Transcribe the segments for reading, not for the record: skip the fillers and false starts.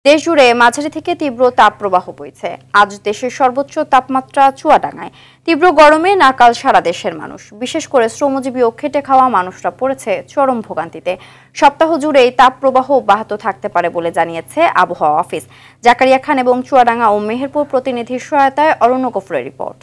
দেশ জুড়ে মাঝারি থেকে তীব্র তাপপ্রবাহ বইছে। আজ দেশের সর্বোচ্চ তাপমাত্রা চুয়াডাঙ্গায়। তীব্র গরমে নাকাল সারা দেশের মানুষ, বিশেষ করে শ্রমজীবী ও খেটে খাওয়া মানুষরা পড়েছে চরম ভোগান্তিতে। সপ্তাহ জুড়েই তাপপ্রবাহ অব্যাহত থাকতে পারে বলে জানিয়েছে আবহাওয়া অফিস। জাকারিয়া খান এবং চুয়াডাঙ্গা ও মেহেরপুর প্রতিনিধির সহায়তায় অরণ্য গফুরের রিপোর্ট।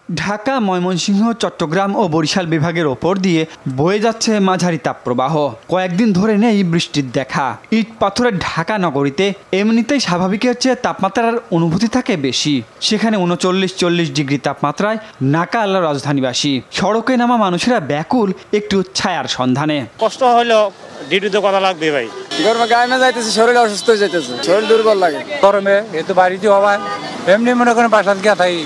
ঢাকা, ময়মনসিংহ, চট্টগ্রাম ও বরিশাল বিভাগের ওপর দিয়ে বয়ে যাচ্ছে মাঝারি তাপপ্রবাহ। কয়েকদিন ধরে নেই বৃষ্টির দেখা। ইট পাথরের ঢাকা নগরীতে এমনিতেই স্বাভাবিকের চেয়ে তাপমাত্রার অনুভূতি থাকে বেশি। সেখানে 39-40 ডিগ্রি তাপমাত্রায় নাকাল রাজধানীবাসী। সড়কে নামা মানুষেরা ব্যাকুল একটু ছায়ার সন্ধানে। কষ্ট হলো, ডিউটিতে করা লাগবে ভাই। গরমে গায়ে না যাইতেছে, শরীর অসুস্থ হয়ে যাইতেছে, শরীর দুর্বল লাগে। গরমে এতো বাড়িতে হওয়া এমনি মনে করেন বাসাত গিয়া থাই।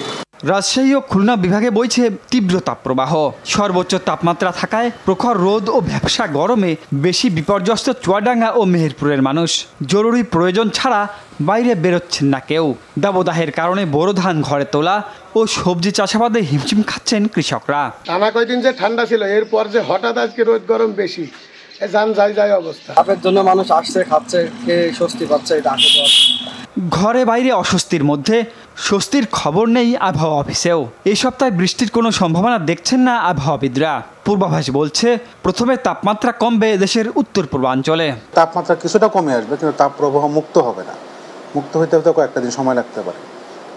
রাজশাহী ও খুলনা বিভাগে বইছে তীব্র তাপপ্রবাহ। সর্বোচ্চ তাপমাত্রা থাকায় প্রখর রোদ ও ভ্যাপসা গরমে বেশি বিপর্যস্ত চুয়াডাঙ্গা ও মেহেরপুরের মানুষ। জরুরি প্রয়োজন ছাড়া বাইরে বেরোচ্ছেন না কেউ। দাবদাহের কারণে বোরো ধান ঘরে তোলা ও সবজি চাষাবাদে হিমশিম খাচ্ছেন কৃষকরা। টানা কয়দিন যে ঠান্ডা ছিল, এরপর যে হঠাৎ আজকে রোদ গরম বেশি, যান যায় অবস্থা। তাপের জন্য মানুষ আসছে, খাচ্ছে, কে স্বস্তি পাচ্ছে, এটা আসে। ঘরে বাইরে অস্বস্তির মধ্যে স্বস্তির খবর নেই আবহাওয়া অফিসেও। এই সপ্তাহে বৃষ্টির কোনো সম্ভাবনা দেখছেন না আবহাওয়াবিদরা। পূর্বাভাস বলছে প্রথমে তাপমাত্রা কমবে দেশের উত্তর পূর্বাঞ্চলে। তাপমাত্রা কিছুটা কমে আসবে, কিন্তু তাপপ্রবাহ মুক্ত হবে না। মুক্ত হইতে হতে কয়েকটা দিন সময় লাগতে পারে।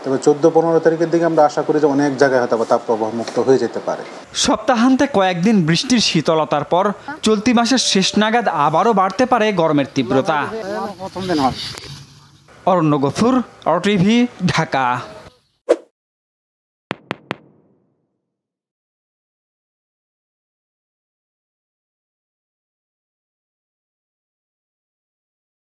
তবে 14-15 তারিখের দিকে আমরা আশা করি যে অনেক জায়গায় হয়তো তাপপ্রবাহ মুক্ত হয়ে যেতে পারে। সপ্তাহান্তে কয়েকদিন বৃষ্টির শীতলতার পর চলতি মাসের শেষ নাগাদ আবারও বাড়তে পারে গরমের তীব্রতা। অরণ্য গফুর, RTV, ঢাকা।